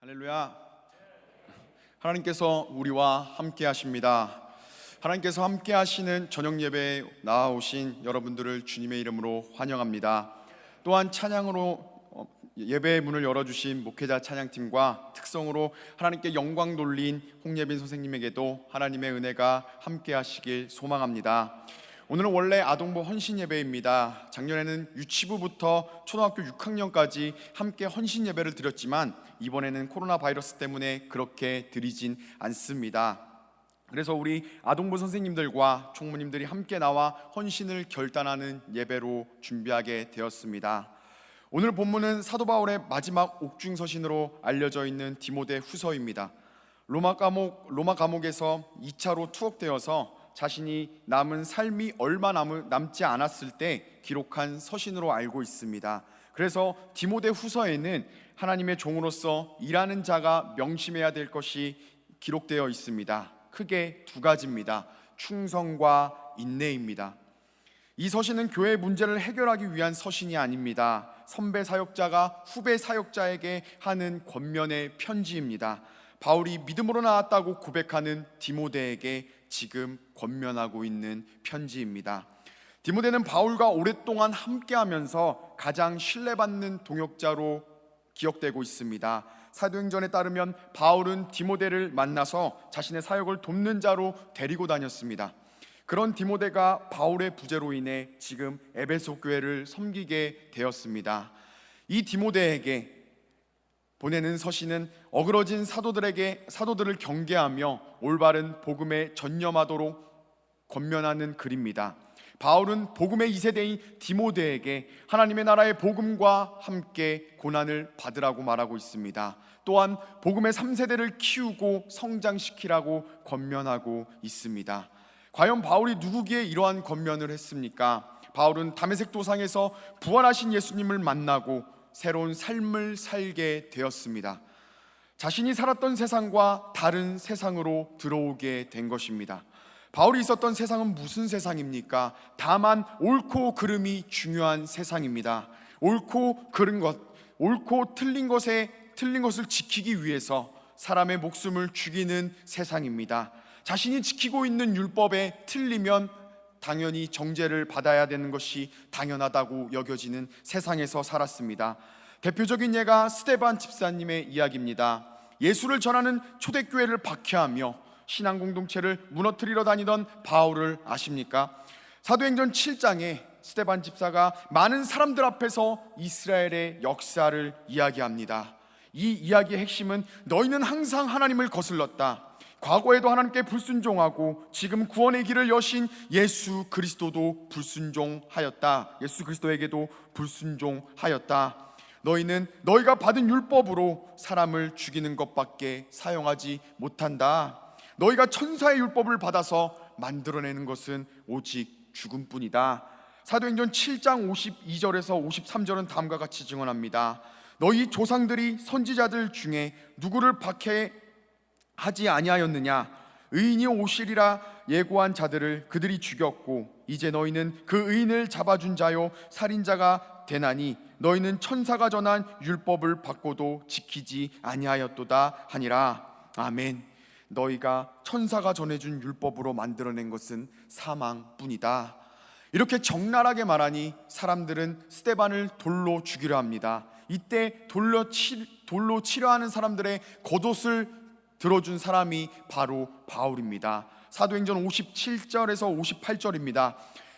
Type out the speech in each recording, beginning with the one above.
할렐루야. 하나님께서 우리와 함께 하십니다. 하나님께서 함께 하시는 저녁 예배에 나아오신 여러분들을 주님의 이름으로 환영합니다. 또한 찬양으로 예배의 문을 열어주신 목회자 찬양팀과 특성으로 하나님께 영광 돌린 홍예빈 선생님에게도 하나님의 은혜가 함께 하시길 소망합니다. 오늘은 원래 아동부 헌신 예배입니다. 작년에는 유치부부터 초등학교 6학년까지 함께 헌신 예배를 드렸지만 이번에는 코로나 바이러스 때문에 그렇게 드리진 않습니다. 그래서 우리 아동부 선생님들과 총무님들이 함께 나와 헌신을 결단하는 예배로 준비하게 되었습니다. 오늘 본문은 사도 바울의 마지막 옥중 서신으로 알려져 있는 디모데 후서입니다. 로마 감옥에서 2차로 투옥되어서 자신이 남은 삶이 얼마 남지 않았을 때 기록한 서신으로 알고 있습니다. 그래서 디모데 후서에는 하나님의 종으로서 일하는 자가 명심해야 될 것이 기록되어 있습니다. 크게 두 가지입니다. 충성과 인내입니다. 이 서신은 교회의 문제를 해결하기 위한 서신이 아닙니다. 선배 사역자가 후배 사역자에게 하는 권면의 편지입니다. 바울이 믿음으로 나왔다고 고백하는 디모데에게 지금 권면하고 있는 편지입니다. 디모데는 바울과 오랫동안 함께하면서 가장 신뢰받는 동역자로 기억되고 있습니다. 사도행전에 따르면 바울은 디모데를 만나서 자신의 사역을 돕는 자로 데리고 다녔습니다. 그런 디모데가 바울의 부재로 인해 지금 에베소 교회를 섬기게 되었습니다. 이 디모데에게 보내는 서신은 어그러진 사도들을 경계하며 올바른 복음에 전념하도록 권면하는 글입니다. 바울은 복음의 2세대인 디모데에게 하나님의 나라의 복음과 함께 고난을 받으라고 말하고 있습니다. 또한 복음의 3세대를 키우고 성장시키라고 권면하고 있습니다. 과연 바울이 누구기에 이러한 권면을 했습니까? 바울은 다메섹 도상에서 부활하신 예수님을 만나고 새로운 삶을 살게 되었습니다. 자신이 살았던 세상과 다른 세상으로 들어오게 된 것입니다. 바울이 있었던 세상은 무슨 세상입니까? 다만 옳고 그름이 중요한 세상입니다. 옳고 그른 것, 옳고 틀린 것을 지키기 위해서 사람의 목숨을 죽이는 세상입니다. 자신이 지키고 있는 율법에 틀리면 당연히 정죄를 받아야 되는 것이 당연하다고 여겨지는 세상에서 살았습니다. 대표적인 예가 스데반 집사님의 이야기입니다. 예수를 전하는 초대교회를 박해하며 신앙 공동체를 무너뜨리러 다니던 바울을 아십니까? 사도행전 7장에 스데반 집사가 많은 사람들 앞에서 이스라엘의 역사를 이야기합니다. 이 이야기의 핵심은 너희는 항상 하나님을 거슬렀다. 과거에도 하나님께 불순종하고 지금 구원의 길을 여신 예수 그리스도도 불순종하였다. 예수 그리스도에게도 불순종하였다. 너희는 너희가 받은 율법으로 사람을 죽이는 것밖에 사용하지 못한다. 너희가 천사의 율법을 받아서 만들어내는 것은 오직 죽음뿐이다. 사도행전 7장 52절에서 53절은 다음과 같이 증언합니다. 너희 조상들이 선지자들 중에 누구를 박해하지 아니하였느냐? 의인이 오시리라 예고한 자들을 그들이 죽였고 이제 너희는 그 의인을 잡아준 자요 살인자가 되나니 너희는 천사가 전한 율법을 받고도 지키지 아니하였도다 하니라. 아멘. 너희가 천사가 전해준 율법으로 만들어낸 것은 사망뿐이다. 이렇게 적나라하게 말하니 사람들은 스데반을 돌로 죽이려 합니다. 이때 돌로 치려 하는 사람들의 겉옷을 들어준 사람이 바로 바울입니다. 사도행전 57절에서 58절입니다.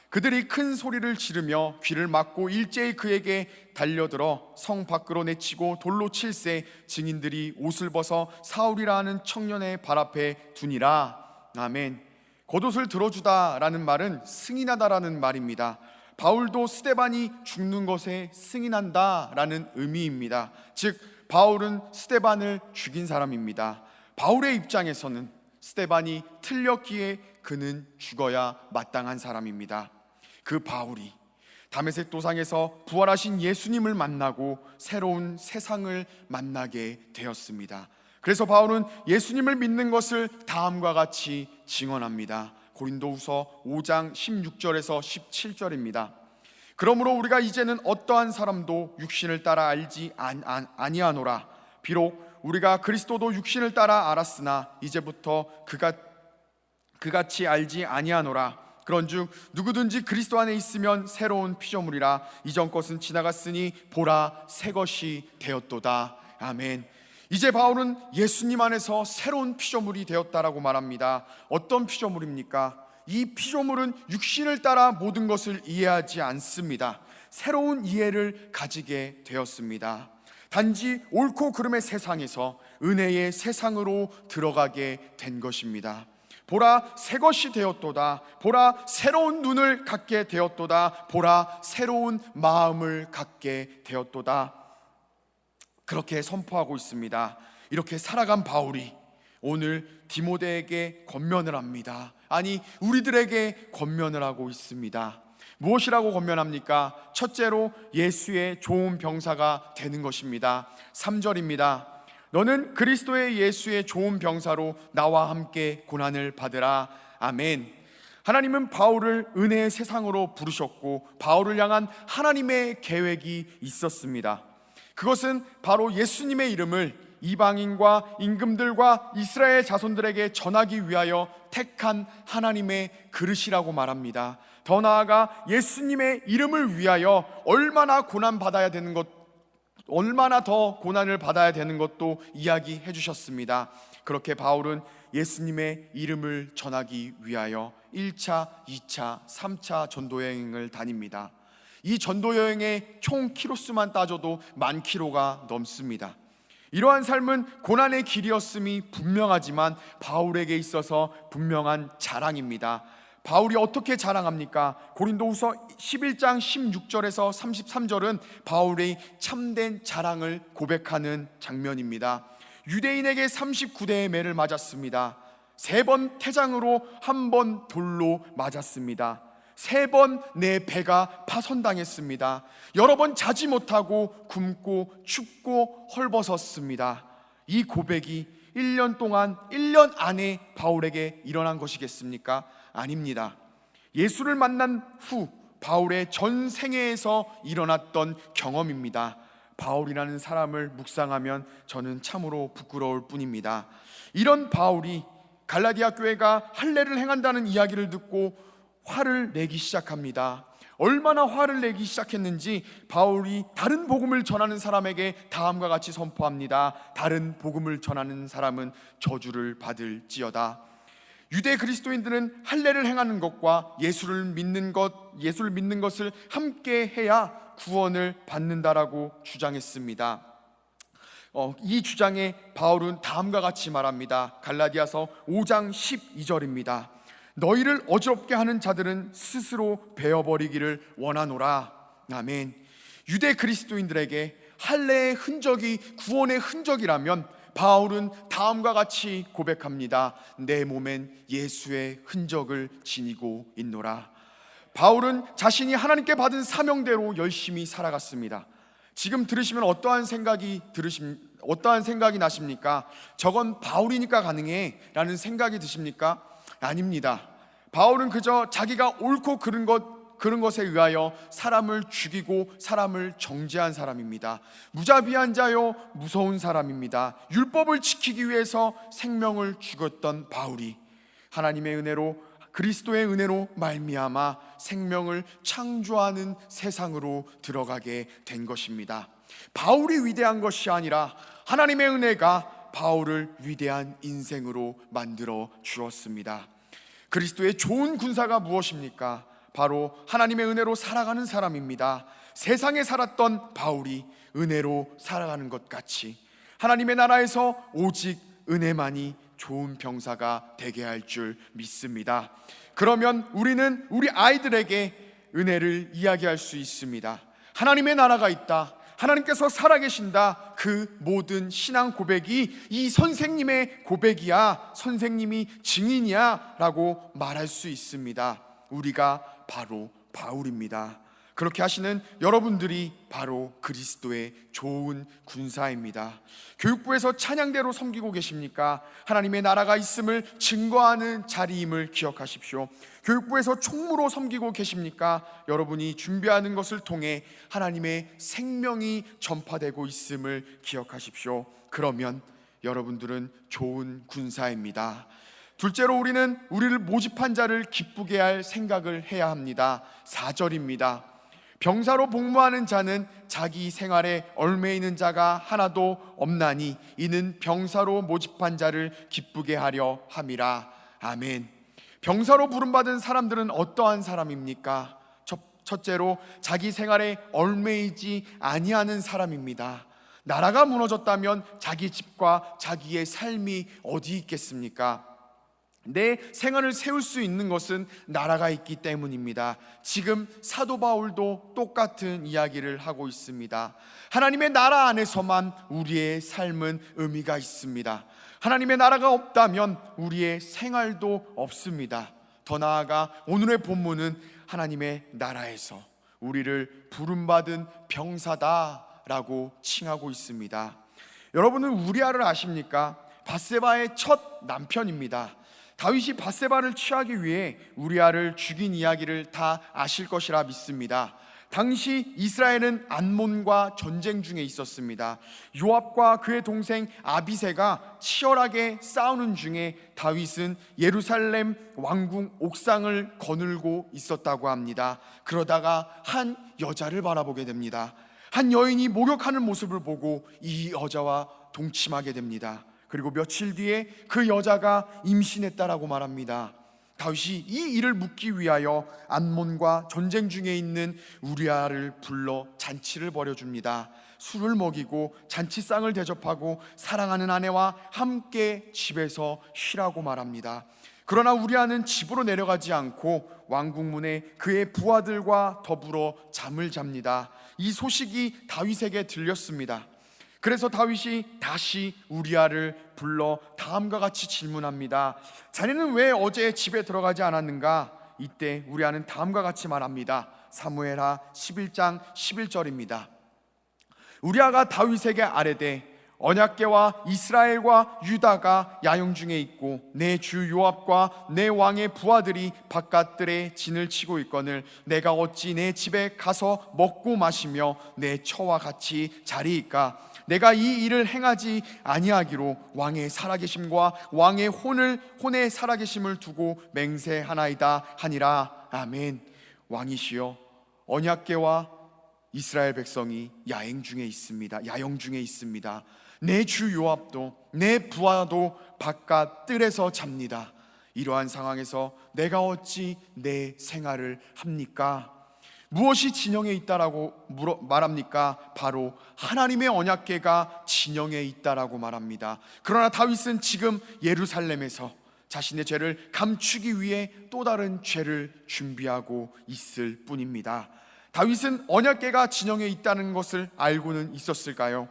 그들이 큰 소리를 지르며 귀를 막고 일제히 그에게 달려들어 성 밖으로 내치고 돌로 칠세 증인들이 옷을 벗어 사울이라 하는 청년의 발 앞에 두니라. 아멘. 겉옷을 들어주다라는 말은 승인하다라는 말입니다. 바울도 스데반이 죽는 것에 승인한다라는 의미입니다. 즉 바울은 스데반을 죽인 사람입니다. 바울의 입장에서는 스데반이 틀렸기에 그는 죽어야 마땅한 사람입니다. 그 바울이 다메섹 도상에서 부활하신 예수님을 만나고 새로운 세상을 만나게 되었습니다. 그래서 바울은 예수님을 믿는 것을 다음과 같이 증언합니다. 고린도후서 5장 16절에서 17절입니다. 그러므로 우리가 이제는 어떠한 사람도 육신을 따라 알지 아니하노라. 비록 우리가 그리스도도 육신을 따라 알았으나 이제부터 그같이 알지 아니하노라. 그런즉 누구든지 그리스도 안에 있으면 새로운 피조물이라. 이전 것은 지나갔으니 보라 새 것이 되었도다. 아멘. 이제 바울은 예수님 안에서 새로운 피조물이 되었다라고 말합니다. 어떤 피조물입니까? 이 피조물은 육신을 따라 모든 것을 이해하지 않습니다. 새로운 이해를 가지게 되었습니다. 단지 옳고 그름의 세상에서 은혜의 세상으로 들어가게 된 것입니다. 보라 새 것이 되었도다. 보라 새로운 눈을 갖게 되었도다. 보라 새로운 마음을 갖게 되었도다. 그렇게 선포하고 있습니다. 이렇게 살아간 바울이 오늘 디모데에게 권면을 합니다. 아니, 우리들에게 권면을 하고 있습니다. 무엇이라고 권면합니까? 첫째로 예수의 좋은 병사가 되는 것입니다. 3절입니다. 너는 그리스도의 예수의 좋은 병사로 나와 함께 고난을 받으라. 아멘. 하나님은 바울을 은혜의 세상으로 부르셨고 바울을 향한 하나님의 계획이 있었습니다. 그것은 바로 예수님의 이름을 이방인과 임금들과 이스라엘 자손들에게 전하기 위하여 택한 하나님의 그릇이라고 말합니다. 더 나아가 예수님의 이름을 위하여 얼마나 더 고난을 받아야 되는 것도 이야기해 주셨습니다. 그렇게 바울은 예수님의 이름을 전하기 위하여 1차, 2차, 3차 전도여행을 다닙니다. 이 전도여행의 총 키로수만 따져도 10,000km가 넘습니다. 이러한 삶은 고난의 길이었음이 분명하지만 바울에게 있어서 분명한 자랑입니다. 바울이 어떻게 자랑합니까? 고린도후서 11장 16절에서 33절은 바울의 참된 자랑을 고백하는 장면입니다. 유대인에게 39대의 매를 맞았습니다. 3번 태장으로 1번 돌로 맞았습니다. 3번 내 배가 파손당했습니다. 여러 번 자지 못하고 굶고 춥고 헐벗었습니다. 이 고백이 1년 안에 바울에게 일어난 것이겠습니까? 아닙니다. 예수를 만난 후 바울의 전 생애에서 일어났던 경험입니다. 바울이라는 사람을 묵상하면 저는 참으로 부끄러울 뿐입니다. 이런 바울이 갈라디아 교회가 할례를 행한다는 이야기를 듣고 화를 내기 시작합니다. 얼마나 화를 내기 시작했는지 바울이 다른 복음을 전하는 사람에게 다음과 같이 선포합니다. 다른 복음을 전하는 사람은 저주를 받을지어다. 유대 그리스도인들은 할례를 행하는 것과 예수를 믿는 것을 함께 해야 구원을 받는다라고 주장했습니다. 이 주장에 바울은 다음과 같이 말합니다. 갈라디아서 5장 12절입니다. 너희를 어지럽게 하는 자들은 스스로 베어버리기를 원하노라. 아멘. 유대 그리스도인들에게 할례의 흔적이 구원의 흔적이라면 바울은 다음과 같이 고백합니다. 내 몸엔 예수의 흔적을 지니고 있노라. 바울은 자신이 하나님께 받은 사명대로 열심히 살아갔습니다. 지금 들으시면 어떠한 생각이 나십니까? 저건 바울이니까 가능해 라는 생각이 드십니까? 아닙니다. 바울은 그저 자기가 옳고 그른 것에 의하여 사람을 죽이고 사람을 정죄한 사람입니다. 무자비한 자요 무서운 사람입니다. 율법을 지키기 위해서 생명을 죽였던 바울이 하나님의 은혜로 그리스도의 은혜로 말미암아 생명을 창조하는 세상으로 들어가게 된 것입니다. 바울이 위대한 것이 아니라 하나님의 은혜가 바울을 위대한 인생으로 만들어 주었습니다. 그리스도의 좋은 군사가 무엇입니까? 바로 하나님의 은혜로 살아가는 사람입니다. 세상에 살았던 바울이 은혜로 살아가는 것 같이 하나님의 나라에서 오직 은혜만이 좋은 병사가 되게 할 줄 믿습니다. 그러면 우리는 우리 아이들에게 은혜를 이야기할 수 있습니다. 하나님의 나라가 있다. 하나님께서 살아계신다. 그 모든 신앙 고백이 이 선생님의 고백이야, 선생님이 증인이야 라고 말할 수 있습니다. 우리가 바로 바울입니다. 그렇게 하시는 여러분들이 바로 그리스도의 좋은 군사입니다. 교육부에서 찬양대로 섬기고 계십니까? 하나님의 나라가 있음을 증거하는 자리임을 기억하십시오. 교육부에서 총무로 섬기고 계십니까? 여러분이 준비하는 것을 통해 하나님의 생명이 전파되고 있음을 기억하십시오. 그러면 여러분들은 좋은 군사입니다. 둘째로 우리는 우리를 모집한 자를 기쁘게 할 생각을 해야 합니다. 4절입니다. 병사로 복무하는 자는 자기 생활에 얽매이는 자가 하나도 없나니 이는 병사로 모집한 자를 기쁘게 하려 함이라. 아멘. 병사로 부름받은 사람들은 어떠한 사람입니까? 첫째로 자기 생활에 얽매이지 아니하는 사람입니다. 나라가 무너졌다면 자기 집과 자기의 삶이 어디 있겠습니까? 내 생활을 세울 수 있는 것은 나라가 있기 때문입니다. 지금 사도 바울도 똑같은 이야기를 하고 있습니다. 하나님의 나라 안에서만 우리의 삶은 의미가 있습니다. 하나님의 나라가 없다면 우리의 생활도 없습니다. 더 나아가 오늘의 본문은 하나님의 나라에서 우리를 부름받은 병사다라고 칭하고 있습니다. 여러분은 우리아를 아십니까? 밧세바의 첫 남편입니다. 다윗이 밧세바를 취하기 위해 우리아를 죽인 이야기를 다 아실 것이라 믿습니다. 당시 이스라엘은 암몬과 전쟁 중에 있었습니다. 요압과 그의 동생 아비새가 치열하게 싸우는 중에 다윗은 예루살렘 왕궁 옥상을 거닐고 있었다고 합니다. 그러다가 한 여자를 바라보게 됩니다. 한 여인이 목욕하는 모습을 보고 이 여자와 동침하게 됩니다. 그리고 며칠 뒤에 그 여자가 임신했다라고 말합니다. 다윗이 이 일을 묻기 위하여 암몬과 전쟁 중에 있는 우리아를 불러 잔치를 벌여줍니다. 술을 먹이고 잔치상을 대접하고 사랑하는 아내와 함께 집에서 쉬라고 말합니다. 그러나 우리아는 집으로 내려가지 않고 왕궁문에 그의 부하들과 더불어 잠을 잡니다. 이 소식이 다윗에게 들렸습니다. 그래서 다윗이 다시 우리아를 불러 다음과 같이 질문합니다. 자네는 왜 어제 집에 들어가지 않았는가? 이때 우리아는 다음과 같이 말합니다. 사무엘하 11장 11절입니다. 우리아가 다윗에게 아뢰되 언약궤와 이스라엘과 유다가 야영 중에 있고 내 주 요압과 내 왕의 부하들이 바깥들에 진을 치고 있거늘 내가 어찌 내 집에 가서 먹고 마시며 내 처와 같이 자리이까? 내가 이 일을 행하지 아니하기로 왕의 살아계심과 왕의 혼의 살아계심을 두고 맹세하나이다 하니라. 아멘. 왕이시여, 언약궤와 이스라엘 백성이 야영 중에 있습니다. 내 주 요압도 내 부하도 바깥 뜰에서 잡니다. 이러한 상황에서 내가 어찌 내 생활을 합니까? 무엇이 진영에 있다라고 말합니까? 바로 하나님의 언약궤가 진영에 있다라고 말합니다. 그러나 다윗은 지금 예루살렘에서 자신의 죄를 감추기 위해 또 다른 죄를 준비하고 있을 뿐입니다. 다윗은 언약궤가 진영에 있다는 것을 알고는 있었을까요?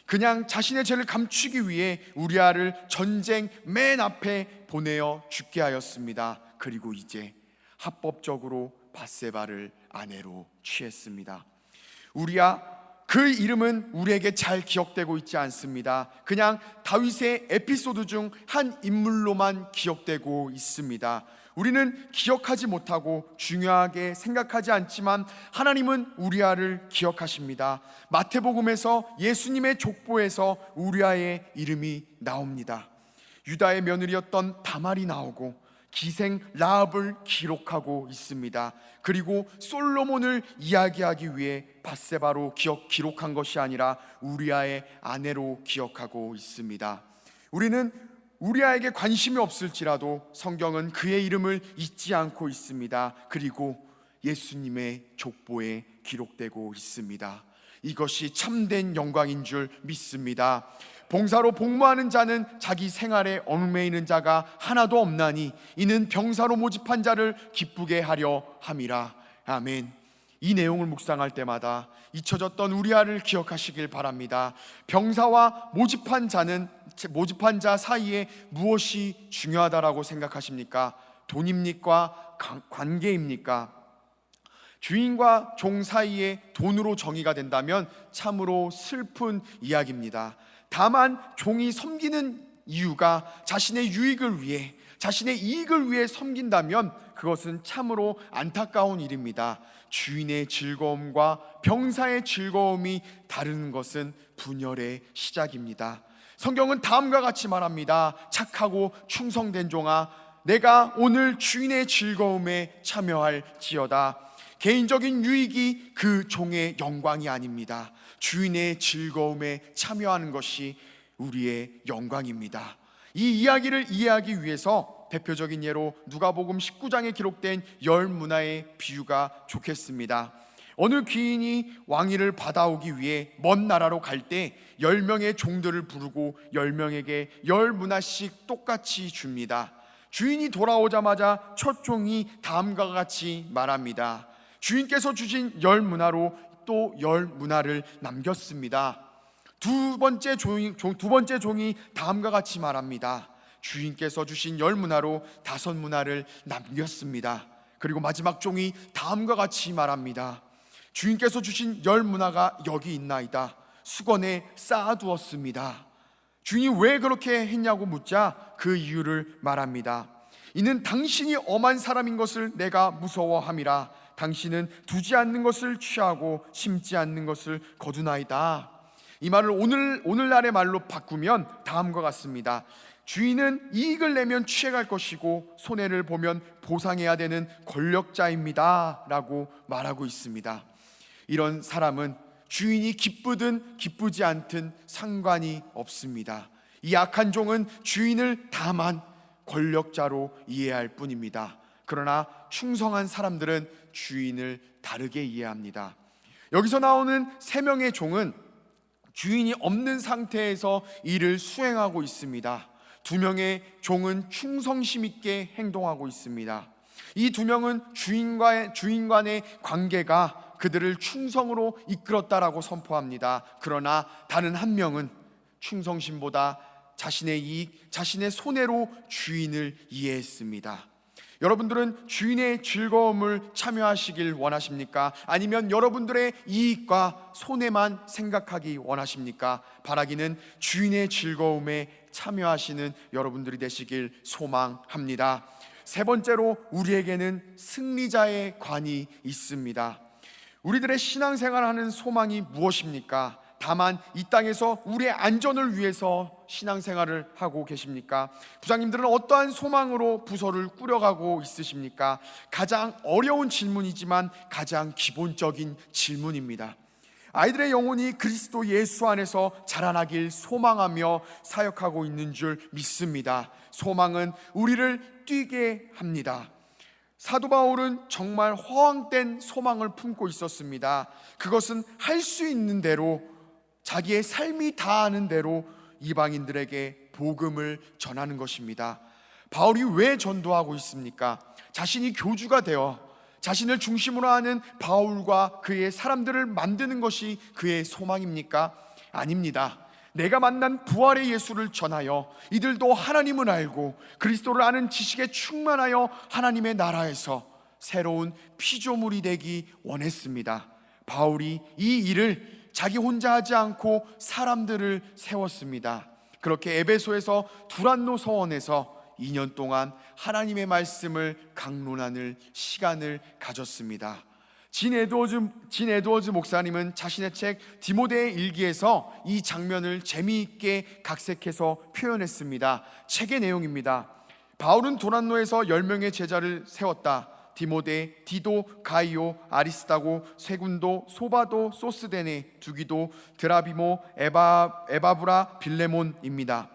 그냥 자신의 죄를 감추기 위해 우리아를 전쟁 맨 앞에 보내어 죽게 하였습니다. 그리고 이제 합법적으로 밧세바를 아내로 취했습니다. 우리아, 그 이름은 우리에게 잘 기억되고 있지 않습니다. 그냥 다윗의 에피소드 중 한 인물로만 기억되고 있습니다. 우리는 기억하지 못하고 중요하게 생각하지 않지만 하나님은 우리아를 기억하십니다. 마태복음에서 예수님의 족보에서 우리아의 이름이 나옵니다. 유다의 며느리였던 다말이 나오고 기생 라합을 기록하고 있습니다. 그리고 솔로몬을 이야기하기 위해 밧세바로 기록한 것이 아니라 우리아의 아내로 기억하고 있습니다. 우리는 우리아에게 관심이 없을지라도 성경은 그의 이름을 잊지 않고 있습니다. 그리고 예수님의 족보에 기록되고 있습니다. 이것이 참된 영광인 줄 믿습니다. 봉사로 복무하는 자는 자기 생활에 얽매이는 자가 하나도 없나니 이는 병사로 모집한 자를 기쁘게 하려 함이라. 아멘. 이 내용을 묵상할 때마다 잊혀졌던 우리아를 기억하시길 바랍니다. 병사와 모집한 자 사이에 무엇이 중요하다라고 생각하십니까? 돈입니까? 관계입니까? 주인과 종 사이에 돈으로 정의가 된다면 참으로 슬픈 이야기입니다. 다만 종이 섬기는 이유가 자신의 유익을 위해, 자신의 이익을 위해 섬긴다면 그것은 참으로 안타까운 일입니다. 주인의 즐거움과 병사의 즐거움이 다른 것은 분열의 시작입니다. 성경은 다음과 같이 말합니다. 착하고 충성된 종아, 내가 오늘 주인의 즐거움에 참여할지어다. 개인적인 유익이 그 종의 영광이 아닙니다. 주인의 즐거움에 참여하는 것이 우리의 영광입니다. 이 이야기를 이해하기 위해서 대표적인 예로 누가복음 19장에 기록된 10문화의 비유가 좋겠습니다. 어느 귀인이 왕위를 받아오기 위해 먼 나라로 갈 때 10명의 종들을 부르고 10명에게 10문화씩 똑같이 줍니다. 주인이 돌아오자마자 첫 종이 다음과 같이 말합니다. 주인께서 주신 10문화로 또 10문화를 남겼습니다. 두 번째 종이 다음과 같이 말합니다. 주인께서 주신 10문화로 5문화를 남겼습니다. 그리고 마지막 종이 다음과 같이 말합니다. 주인께서 주신 10문화가 여기 있나이다. 수건에 쌓아두었습니다. 주인이 왜 그렇게 했냐고 묻자 그 이유를 말합니다. 이는 당신이 엄한 사람인 것을 내가 무서워함이라. 당신은 두지 않는 것을 취하고 심지 않는 것을 거두나이다. 이 말을 오늘날의 말로 바꾸면 다음과 같습니다. 주인은 이익을 내면 취해갈 것이고 손해를 보면 보상해야 되는 권력자입니다 라고 말하고 있습니다. 이런 사람은 주인이 기쁘든 기쁘지 않든 상관이 없습니다. 이 악한 종은 주인을 다만 권력자로 이해할 뿐입니다. 그러나 충성한 사람들은 주인을 다르게 이해합니다. 여기서 나오는 3명의 종은 주인이 없는 상태에서 일을 수행하고 있습니다. 2명의 종은 충성심 있게 행동하고 있습니다. 이 2명은 주인과의 관계가 그들을 충성으로 이끌었다라고 선포합니다. 그러나 다른 1명은 충성심보다 자신의 이익, 자신의 손해로 주인을 이해했습니다. 여러분들은 주인의 즐거움을 참여하시길 원하십니까? 아니면 여러분들의 이익과 손해만 생각하기 원하십니까? 바라기는 주인의 즐거움에 참여하시는 여러분들이 되시길 소망합니다. 3번째로 우리에게는 승리자의 관이 있습니다. 우리들의 신앙생활하는 소망이 무엇입니까? 다만 이 땅에서 우리의 안전을 위해서 신앙생활을 하고 계십니까? 부장님들은 어떠한 소망으로 부서를 꾸려가고 있으십니까? 가장 어려운 질문이지만 가장 기본적인 질문입니다. 아이들의 영혼이 그리스도 예수 안에서 자라나길 소망하며 사역하고 있는 줄 믿습니다. 소망은 우리를 뛰게 합니다. 사도 바울은 정말 허황된 소망을 품고 있었습니다. 그것은 할 수 있는 대로, 자기의 삶이 다하는 대로 이방인들에게 복음을 전하는 것입니다. 바울이 왜 전도하고 있습니까? 자신이 교주가 되어 자신을 중심으로 하는 바울과 그의 사람들을 만드는 것이 그의 소망입니까? 아닙니다. 내가 만난 부활의 예수를 전하여 이들도 하나님을 알고 그리스도를 아는 지식에 충만하여 하나님의 나라에서 새로운 피조물이 되기 원했습니다. 바울이 이 일을 자기 혼자 하지 않고 사람들을 세웠습니다. 그렇게 에베소에서 두란노 서원에서 2년 동안 하나님의 말씀을 강론하는 시간을 가졌습니다. 진 에드워즈 목사님은 자신의 책 디모데의 일기에서 이 장면을 재미있게 각색해서 표현했습니다. 책의 내용입니다. 바울은 도란노에서 10명의 제자를 세웠다. 디모데, 디도, 가이오, 아리스다고, 세군도, 소바도, 소스데네, 두기도, 드라비모, 에바브라, 빌레몬입니다.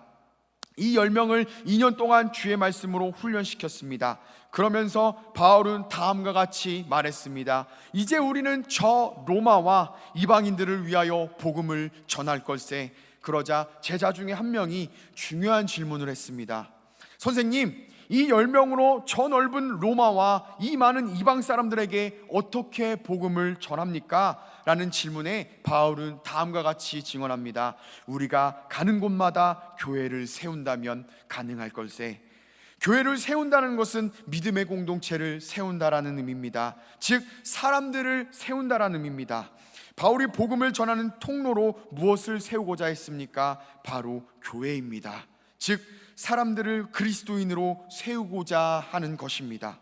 이 10명을 2년 동안 주의 말씀으로 훈련시켰습니다. 그러면서 바울은 다음과 같이 말했습니다. 이제 우리는 저 로마와 이방인들을 위하여 복음을 전할 걸세. 그러자 제자 중에 한 명이 중요한 질문을 했습니다. 선생님, 이 10명으로 저 넓은 로마와 이 많은 이방 사람들에게 어떻게 복음을 전합니까? 라는 질문에 바울은 다음과 같이 증언합니다. 우리가 가는 곳마다 교회를 세운다면 가능할 걸세. 교회를 세운다는 것은 믿음의 공동체를 세운다라는 의미입니다. 즉 사람들을 세운다라는 의미입니다. 바울이 복음을 전하는 통로로 무엇을 세우고자 했습니까? 바로 교회입니다. 즉 사람들을 그리스도인으로 세우고자 하는 것입니다.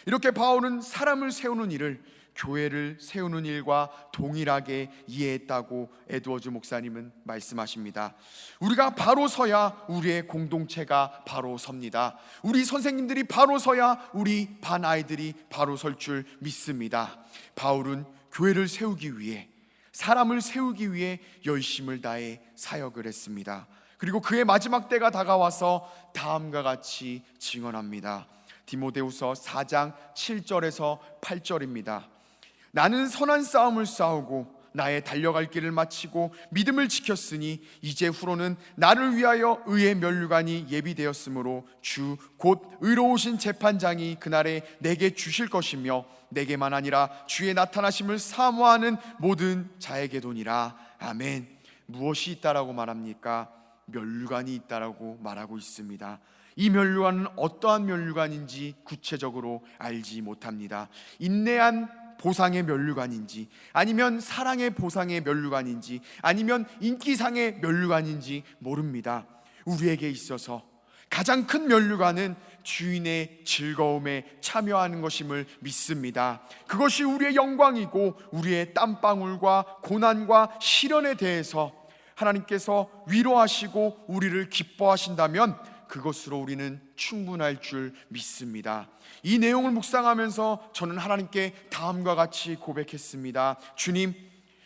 이렇게 바울은 사람을 세우는 일을 교회를 세우는 일과 동일하게 이해했다고 에드워즈 목사님은 말씀하십니다. 우리가 바로 서야 우리의 공동체가 바로 섭니다. 우리 선생님들이 바로 서야 우리 반 아이들이 바로 설 줄 믿습니다. 바울은 교회를 세우기 위해, 사람을 세우기 위해 열심을 다해 사역을 했습니다. 그리고 그의 마지막 때가 다가와서 다음과 같이 증언합니다. 디모데후서 4장 7절에서 8절입니다. 나는 선한 싸움을 싸우고 나의 달려갈 길을 마치고 믿음을 지켰으니 이제 후로는 나를 위하여 의의 면류관이 예비되었으므로 주 곧 의로우신 재판장이 그날에 내게 주실 것이며 내게만 아니라 주의 나타나심을 사모하는 모든 자에게도니라. 아멘. 무엇이 있다라고 말합니까? 면류관이 있다라고 말하고 있습니다. 이 면류관은 어떠한 면류관인지 구체적으로 알지 못합니다. 인내한 보상의 면류관인지, 아니면 사랑의 보상의 면류관인지, 아니면 인기상의 면류관인지 모릅니다. 우리에게 있어서 가장 큰 면류관은 주인의 즐거움에 참여하는 것임을 믿습니다. 그것이 우리의 영광이고 우리의 땀방울과 고난과 시련에 대해서 하나님께서 위로하시고 우리를 기뻐하신다면 그것으로 우리는 충분할 줄 믿습니다. 이 내용을 묵상하면서 저는 하나님께 다음과 같이 고백했습니다. 주님,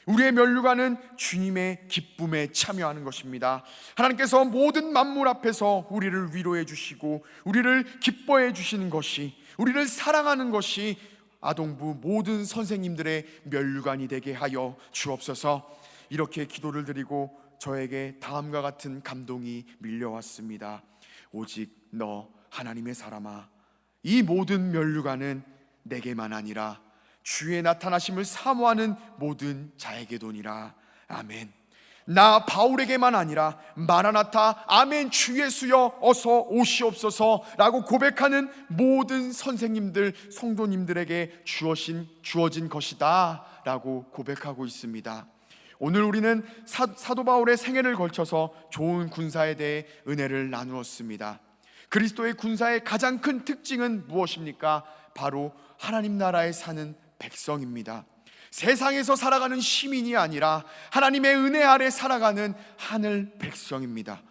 우리의 면류관은 주님의 기쁨에 참여하는 것입니다. 하나님께서 모든 만물 앞에서 우리를 위로해 주시고 우리를 기뻐해 주시는 것이, 우리를 사랑하는 것이 아동부 모든 선생님들의 면류관이 되게 하여 주옵소서. 이렇게 기도를 드리고 저에게 다음과 같은 감동이 밀려왔습니다. 오직 너 하나님의 사람아, 이 모든 면류관은 내게만 아니라 주의 나타나심을 사모하는 모든 자에게도니라. 아멘. 나 바울에게만 아니라 마라나타 아멘 주 예수여 어서 오시옵소서 라고 고백하는 모든 선생님들, 성도님들에게 주어진 것이다 라고 고백하고 있습니다. 오늘 우리는 사도 바울의 생애를 걸쳐서 좋은 군사에 대해 은혜를 나누었습니다. 그리스도의 군사의 가장 큰 특징은 무엇입니까? 바로 하나님 나라에 사는 백성입니다. 세상에서 살아가는 시민이 아니라 하나님의 은혜 아래 살아가는 하늘 백성입니다.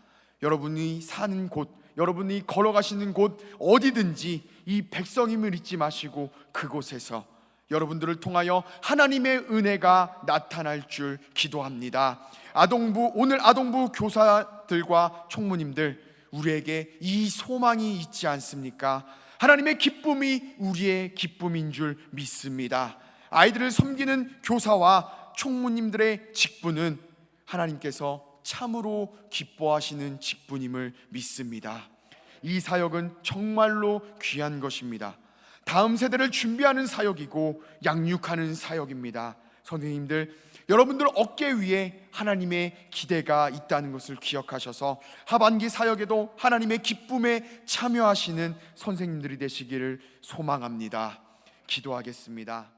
여러분이 사는 곳, 여러분이 걸어가시는 곳 어디든지 이 백성임을 잊지 마시고 그곳에서 여러분들을 통하여 하나님의 은혜가 나타날 줄 기도합니다. 오늘 아동부 교사들과 총무님들, 우리에게 이 소망이 있지 않습니까? 하나님의 기쁨이 우리의 기쁨인 줄 믿습니다. 아이들을 섬기는 교사와 총무님들의 직분은 하나님께서 참으로 기뻐하시는 직분임을 믿습니다. 이 사역은 정말로 귀한 것입니다. 다음 세대를 준비하는 사역이고 양육하는 사역입니다. 선생님들, 여러분들 어깨 위에 하나님의 기대가 있다는 것을 기억하셔서 하반기 사역에도 하나님의 기쁨에 참여하시는 선생님들이 되시기를 소망합니다. 기도하겠습니다.